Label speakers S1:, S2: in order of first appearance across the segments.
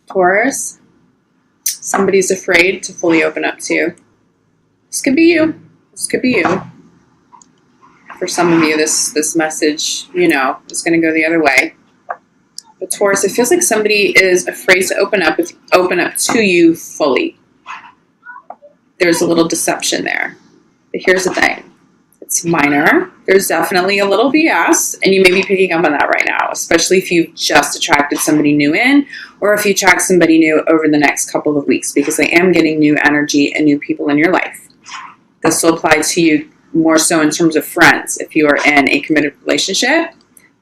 S1: Taurus, somebody's afraid to fully open up to you. This could be you. This could be you. For some of you, this message, is going to go the other way. But Taurus, it feels like somebody is afraid to open up to you fully. There's a little deception there. But here's the thing. It's minor. There's definitely a little BS, and you may be picking up on that right now, especially if you've just attracted somebody new in, or if you attract somebody new over the next couple of weeks, because I am getting new energy and new people in your life. This will apply to you more so in terms of friends. If you are in a committed relationship,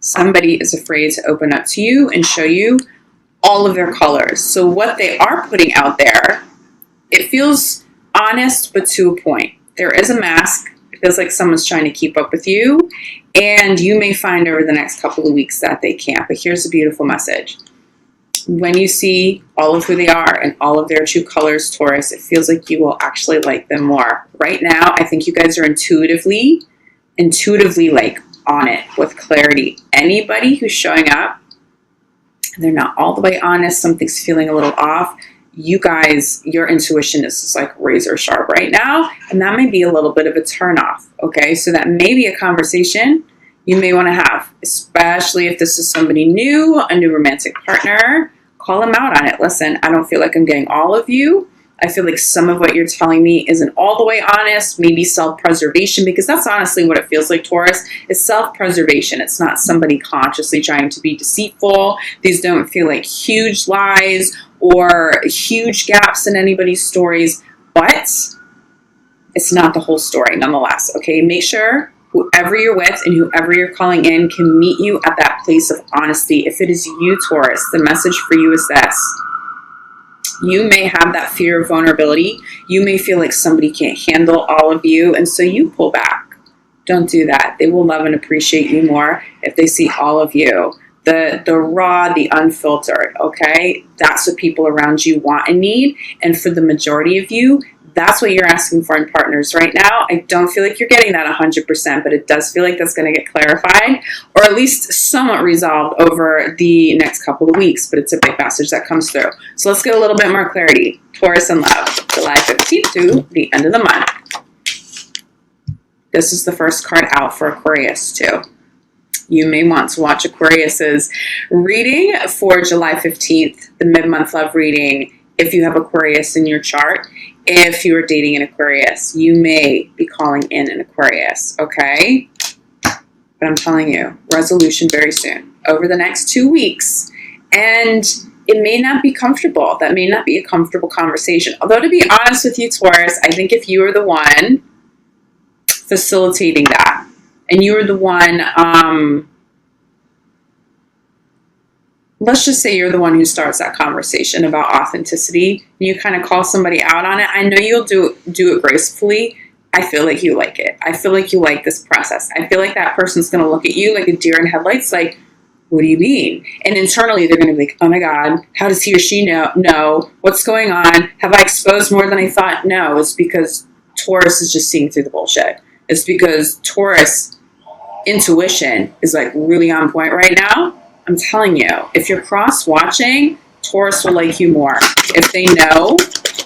S1: somebody is afraid to open up to you and show you all of their colors. So what they are putting out there, it feels honest, but to a point. There is a mask. It feels like someone's trying to keep up with you, and you may find over the next couple of weeks that they can't. But here's a beautiful message. When you see all of who they are and all of their true colors, Taurus, it feels like you will actually like them more. Right now, I think you guys are intuitively like on it with clarity. Anybody who's showing up, they're not all the way honest, something's feeling a little off, you guys, your intuition is just like razor sharp right now, and that may be a little bit of a turn off, okay? So that may be a conversation you may want to have, especially if this is somebody new, a new romantic partner. Call them out on it. Listen, I don't feel like I'm getting all of you. I feel like some of what you're telling me isn't all the way honest, maybe self-preservation, because that's honestly what it feels like, Taurus. It's self-preservation. It's not somebody consciously trying to be deceitful. These don't feel like huge lies or huge gaps in anybody's stories, but it's not the whole story nonetheless, okay? Make sure whoever you're with and whoever you're calling in can meet you at that place of honesty. If it is you, Taurus, the message for you is this. You may have that fear of vulnerability. You may feel like somebody can't handle all of you, and so you pull back. Don't do that. They will love and appreciate you more if they see all of you. The raw, the unfiltered, okay? That's what people around you want and need. And for the majority of you, that's what you're asking for in partners right now. I don't feel like you're getting that 100%, but it does feel like that's going to get clarified, or at least somewhat resolved over the next couple of weeks, but it's a big message that comes through. So let's get a little bit more clarity. Taurus in love, July 15th to the end of the month. This is the first card out for Aquarius too. You may want to watch Aquarius's reading for July 15th, the mid-month love reading, if you have Aquarius in your chart. If you are dating an Aquarius, you may be calling in an Aquarius, okay? But I'm telling you, resolution very soon, over the next 2 weeks. And it may not be comfortable. That may not be a comfortable conversation. Although, to be honest with you, Taurus, I think if you are the one facilitating that, and you are the one, let's just say you're the one who starts that conversation about authenticity, and you kind of call somebody out on it. I know you'll do it gracefully. I feel like you like it. I feel like you like this process. I feel like that person's going to look at you like a deer in headlights, like, what do you mean? And internally, they're going to be like, oh my God, how does he or she know? No. What's going on? Have I exposed more than I thought? No, it's because Taurus is just seeing through the bullshit. It's because Taurus intuition is like really on point right now. I'm telling you, if you're cross-watching, Taurus will like you more if they know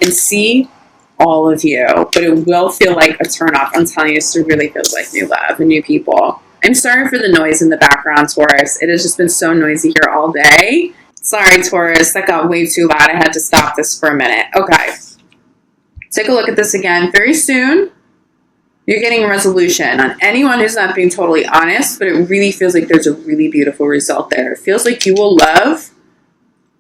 S1: and see all of you. But it will feel like a turn-off. I'm telling you, it really feels like new love and new people. I'm sorry for the noise in the background, Taurus. It has just been so noisy here all day. Sorry, Taurus. That got way too loud. I had to stop this for a minute. Okay. Take a look at this again. Very soon, you're getting a resolution on anyone who's not being totally honest, but it really feels like there's a really beautiful result there. It feels like you will love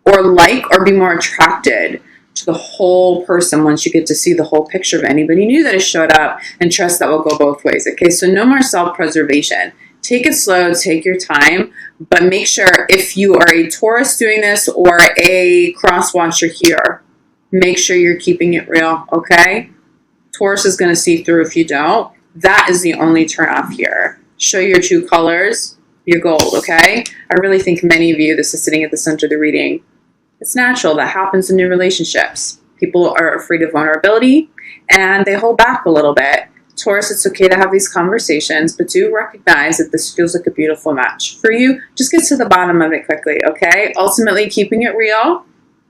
S1: or like or be more attracted to the whole person once you get to see the whole picture of anybody new that has showed up, and trust that will go both ways. Okay, so no more self-preservation. Take it slow, take your time, but make sure if you are a Taurus doing this or a cross-watcher here, make sure you're keeping it real, okay? Taurus is going to see through if you don't. That is the only turn off here. Show your true colors, your gold, okay? I really think many of you, this is sitting at the center of the reading, it's natural. That happens in new relationships. People are afraid of vulnerability and they hold back a little bit. Taurus, it's okay to have these conversations, but do recognize that this feels like a beautiful match for you. Just get to the bottom of it quickly, okay? Ultimately, keeping it real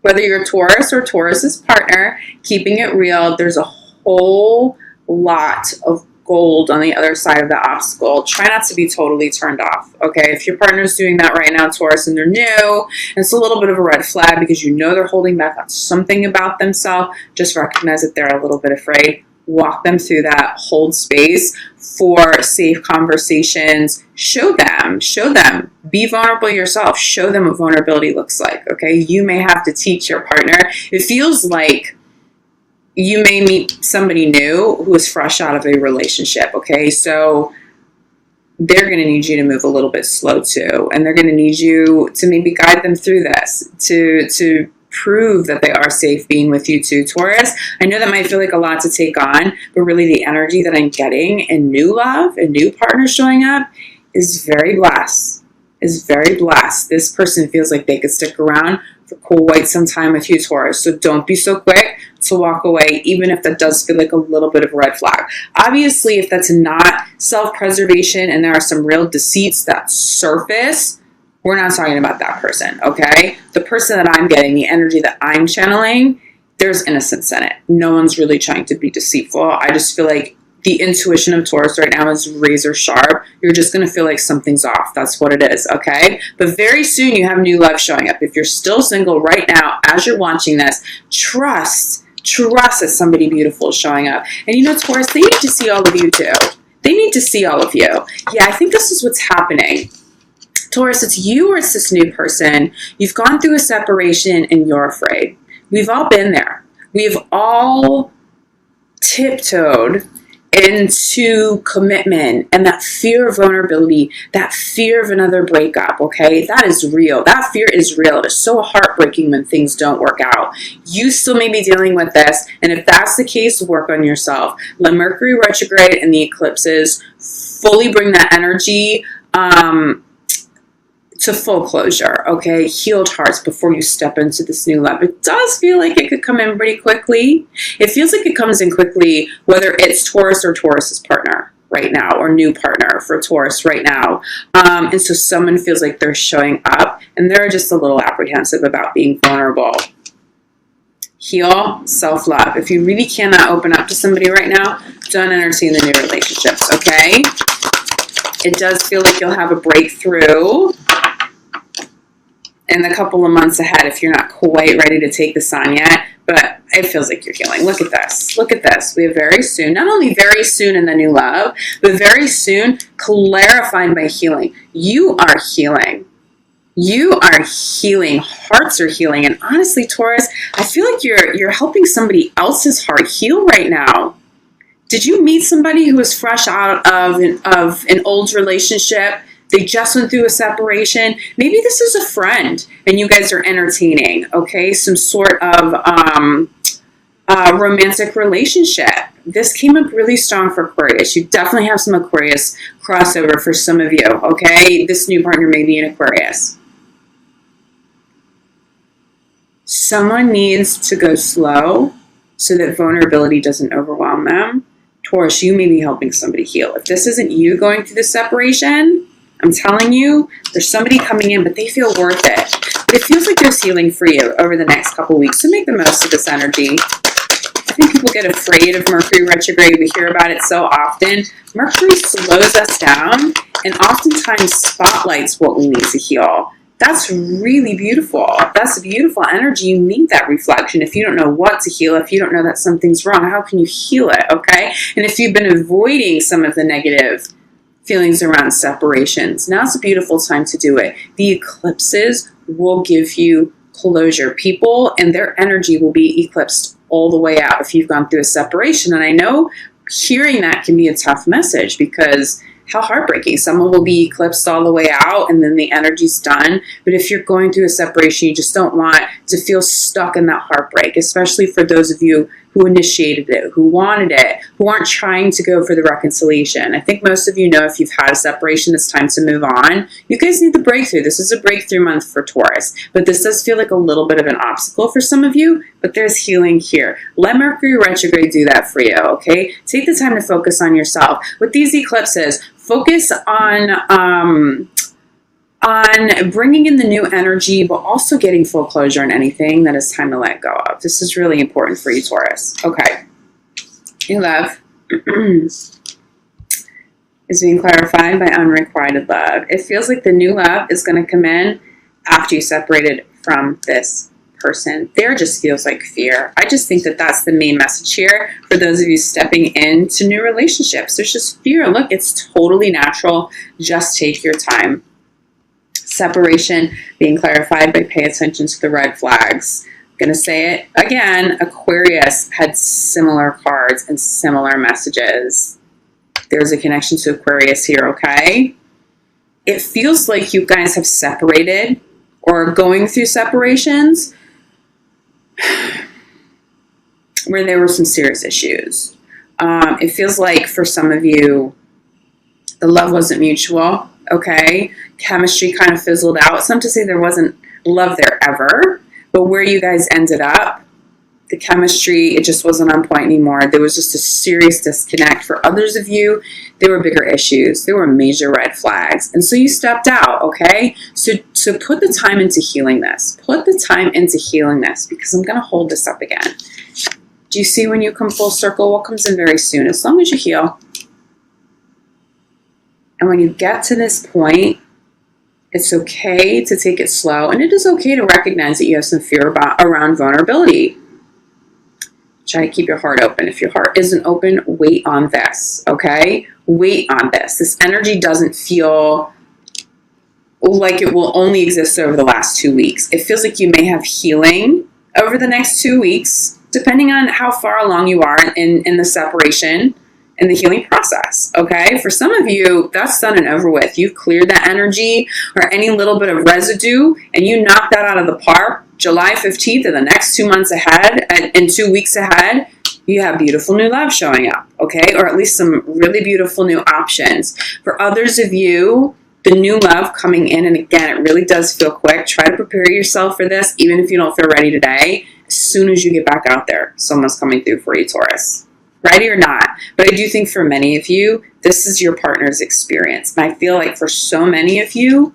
S1: Whether you're Taurus or Taurus's partner, keeping it real, there's a whole lot of gold on the other side of the obstacle. Try not to be totally turned off, okay? If your partner's doing that right now, Taurus, and they're new, it's a little bit of a red flag because you know they're holding back on something about themselves. Just recognize that they're a little bit afraid. Walk them through that. Hold space for safe conversations. Show them. Be vulnerable yourself. Show them what vulnerability looks like, okay? You may have to teach your partner. It feels like you may meet somebody new who is fresh out of a relationship, okay? So they're going to need you to move a little bit slow too. And they're going to need you to maybe guide them through this, to prove that they are safe being with you too, Taurus. I know that might feel like a lot to take on, but really the energy that I'm getting in new love and new partners showing up is very blessed. This person feels like they could stick around for quite some time with you, Taurus. So don't be so quick to walk away, even if that does feel like a little bit of a red flag. Obviously, if that's not self-preservation and there are some real deceits that surface, we're not talking about that person, okay? The person that I'm getting, the energy that I'm channeling, there's innocence in it. No one's really trying to be deceitful. I just feel like the intuition of Taurus right now is razor sharp. You're just going to feel like something's off. That's what it is, okay? But very soon you have new love showing up. If you're still single right now, as you're watching this, trust that somebody beautiful is showing up. And you know, Taurus, they need to see all of you too. They need to see all of you. Yeah, I think this is what's happening. Taurus, it's you or it's this new person. You've gone through a separation and you're afraid. We've all been there. We've all tiptoed into commitment and that fear of vulnerability, that fear of another breakup, okay? That is real. That fear is real. It is so heartbreaking when things don't work out. You still may be dealing with this, and if that's the case, work on yourself. Let Mercury retrograde and the eclipses fully bring that energy to full closure, okay? Healed hearts before you step into this new love. It does feel like it could come in pretty quickly. It feels like it comes in quickly, whether it's Taurus or Taurus's partner right now, or new partner for Taurus right now. And so someone feels like they're showing up and they're just a little apprehensive about being vulnerable. Heal, self-love. If you really cannot open up to somebody right now, don't entertain the new relationships, okay? It does feel like you'll have a breakthrough in the couple of months ahead if you're not quite ready to take this on yet, but it feels like you're healing. Look at this. Look at this. We have very soon, not only very soon in the new love, but very soon clarified by healing. You are healing. You are healing. Hearts are healing. And honestly, Taurus, I feel like you're helping somebody else's heart heal right now. Did you meet somebody who was fresh out of an old relationship? They just went through a separation. Maybe this is a friend and you guys are entertaining, okay? Some sort of romantic relationship. This came up really strong for Aquarius. You definitely have some Aquarius crossover for some of you, okay? This new partner may be an Aquarius. Someone needs to go slow so that vulnerability doesn't overwhelm them. Taurus, you may be helping somebody heal. If this isn't you going through the separation, I'm telling you, there's somebody coming in, but they feel worth it. But it feels like there's healing for you over the next couple weeks, so make the most of this energy. I think people get afraid of Mercury retrograde. We hear about it so often. Mercury slows us down and oftentimes spotlights what we need to heal. That's really beautiful. That's beautiful energy. You need that reflection. If you don't know what to heal, if you don't know that something's wrong, how can you heal it, okay? And if you've been avoiding some of the negative feelings around separations, now's a beautiful time to do it. The eclipses will give you closure. People and their energy will be eclipsed all the way out if you've gone through a separation. And I know hearing that can be a tough message because how heartbreaking. Someone will be eclipsed all the way out and then the energy's done. But if you're going through a separation, you just don't want to feel stuck in that heartbreak, especially for those of you who initiated it, who wanted it, who aren't trying to go for the reconciliation. I think most of you know if you've had a separation, it's time to move on. You guys need the breakthrough. This is a breakthrough month for Taurus, but this does feel like a little bit of an obstacle for some of you, but there's healing here. Let Mercury retrograde do that for you, okay? Take the time to focus on yourself. With these eclipses, focus on on bringing in the new energy, but also getting full closure on anything that is time to let go of. This is really important for you, Taurus. Okay. New love is being clarified by unrequited love. It feels like the new love is going to come in after you separated from this person. There just feels like fear. I just think that that's the main message here for those of you stepping into new relationships. There's just fear. Look, it's totally natural. Just take your time. Separation being clarified by pay attention to the red flags. I'm going to say it again. Aquarius had similar cards and similar messages. There's a connection to Aquarius here, okay? It feels like you guys have separated or are going through separations where there were some serious issues. It feels like for some of you, the love wasn't mutual, okay? Chemistry kind of fizzled out. It's not to say there wasn't love there ever, but where you guys ended up, the chemistry, it just wasn't on point anymore. There was just a serious disconnect. For others of you, there were bigger issues. There were major red flags. And so you stepped out, okay? So put the time into healing this. Put the time into healing this, because I'm going to hold this up again. Do you see when you come full circle what comes in very soon? As long as you heal. And when you get to this point, it's okay to take it slow. And it is okay to recognize that you have some fear around vulnerability. Try to keep your heart open. If your heart isn't open, wait on this, okay? Wait on this. This energy doesn't feel like it will only exist over the last 2 weeks. It feels like you may have healing over the next 2 weeks, depending on how far along you are in the separation and the healing process, okay? For some of you, that's done and over with. You've cleared that energy or any little bit of residue, and you knock that out of the park. July 15th and the next 2 months ahead, and 2 weeks ahead, you have beautiful new love showing up, okay? Or at least some really beautiful new options. For others of you, the new love coming in, and again, it really does feel quick. Try to prepare yourself for this, even if you don't feel ready today. As soon as you get back out there, someone's coming through for you, Taurus. Ready or not. But I do think for many of you, this is your partner's experience. And I feel like for so many of you,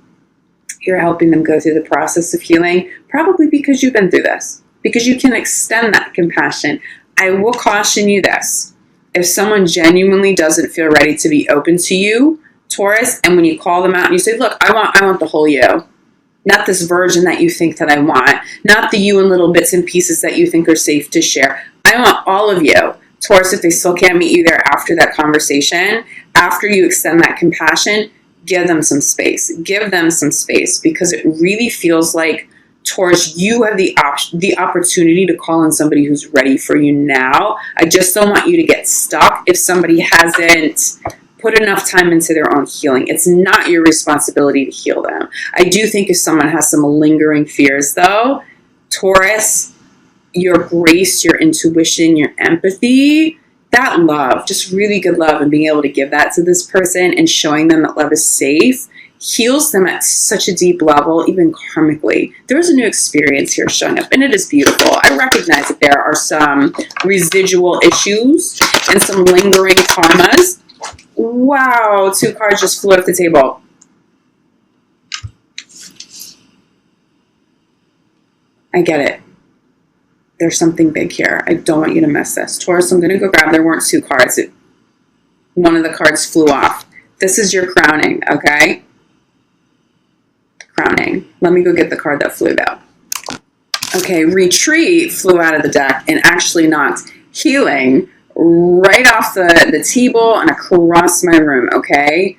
S1: you're helping them go through the process of healing, probably because you've been through this, because you can extend that compassion. I will caution you this. If someone genuinely doesn't feel ready to be open to you, Taurus, and when you call them out and you say, look, I want the whole you, not this version that you think that I want, not the you in little bits and pieces that you think are safe to share. I want all of you. Taurus, if they still can't meet you there after that conversation, after you extend that compassion, give them some space. Give them some space, because it really feels like, Taurus, you have the opportunity to call in somebody who's ready for you now. I just don't want you to get stuck if somebody hasn't put enough time into their own healing. It's not your responsibility to heal them. I do think if someone has some lingering fears, though, Taurus, your grace, your intuition, your empathy, that love, just really good love, and being able to give that to this person and showing them that love is safe, heals them at such a deep level, even karmically. There's a new experience here showing up, and it is beautiful. I recognize that there are some residual issues and some lingering karmas. Wow, 2 cards just flew off the table. I get it. There's something big here. I don't want you to miss this. Taurus, I'm going to go grab, there weren't 2 cards. One of the cards flew off. This is your crowning, okay? Crowning. Let me go get the card that flew though. Okay, retreat flew out of the deck and actually knocked healing right off the table and across my room, okay?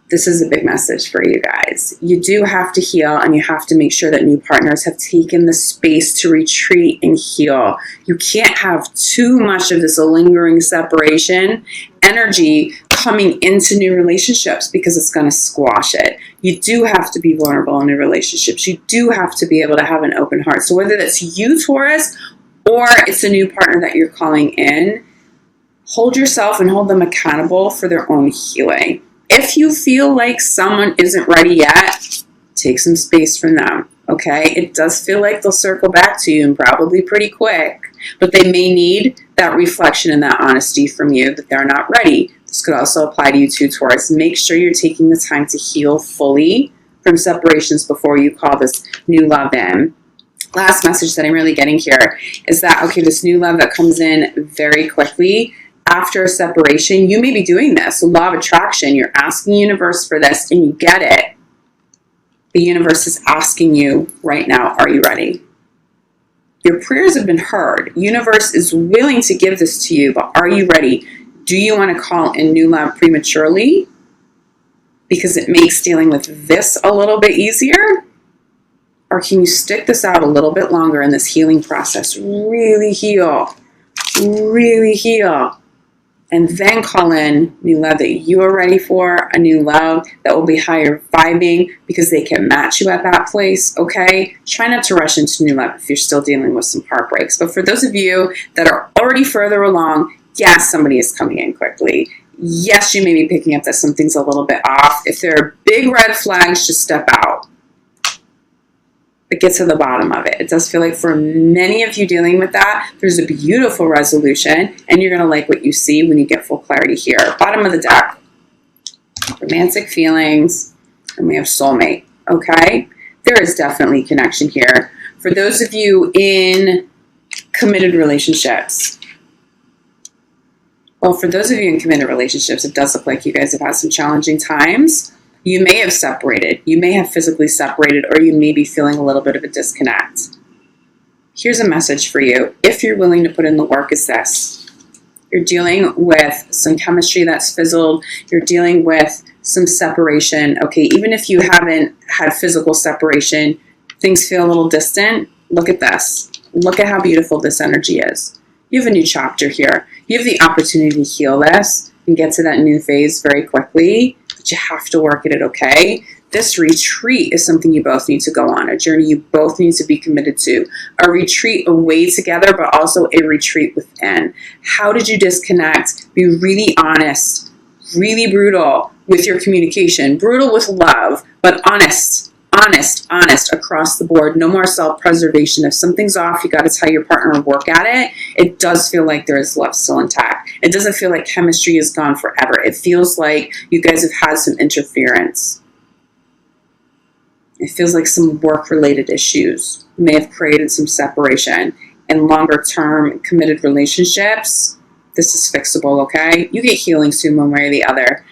S1: This is a big message for you guys. You do have to heal, and you have to make sure that new partners have taken the space to retreat and heal. You can't have too much of this lingering separation energy coming into new relationships, because it's going to squash it. You do have to be vulnerable in new relationships. You do have to be able to have an open heart. So whether that's you, Taurus, or it's a new partner that you're calling in, hold yourself and hold them accountable for their own healing. If you feel like someone isn't ready yet, take some space from them, okay? It does feel like they'll circle back to you, and probably pretty quick, but they may need that reflection and that honesty from you that they're not ready. This could also apply to you too, Taurus. Make sure you're taking the time to heal fully from separations before you call this new love in. Last message that I'm really getting here is that, okay, this new love that comes in very quickly after a separation, you may be doing this. Law of attraction, you're asking the universe for this and you get it. The universe is asking you right now, are you ready? Your prayers have been heard. Universe is willing to give this to you, but are you ready? Do you want to call in new love prematurely? Because it makes dealing with this a little bit easier? Or can you stick this out a little bit longer in this healing process? Really heal. Really heal. And then call in new love that you are ready for, a new love that will be higher vibing because they can match you at that place, okay? Try not to rush into new love if you're still dealing with some heartbreaks. But for those of you that are already further along, yes, somebody is coming in quickly. Yes, you may be picking up that something's a little bit off. If there are big red flags, just step out. But get to the bottom of it. It does feel like for many of you dealing with that, there's a beautiful resolution, and you're going to like what you see when you get full clarity here. Bottom of the deck, romantic feelings, and we have soulmate, okay? There is definitely connection here. For those of you in committed relationships, well, for those of you in committed relationships, it does look like you guys have had some challenging times. You may have separated. You may have physically separated, or you may be feeling a little bit of a disconnect. Here's a message for you. If you're willing to put in the work, is this. You're dealing with some chemistry that's fizzled. You're dealing with some separation. Okay, even if you haven't had physical separation, things feel a little distant. Look at this. Look at how beautiful this energy is. You have a new chapter here. You have the opportunity to heal this and get to that new phase very quickly. But you have to work at it, okay? This retreat is something you both need to go on, a journey you both need to be committed to, a retreat away together, but also a retreat within. How did you disconnect? Be really honest, really brutal with your communication, brutal with love, but honest across the board. No more self-preservation. If something's off, you got to tell your partner and work at it. It does feel like there is love still intact. It doesn't feel like chemistry is gone forever. It feels like you guys have had some interference. It feels like some work-related issues may have created some separation. In longer-term committed relationships, this is fixable, okay? You get healing soon one way or the other.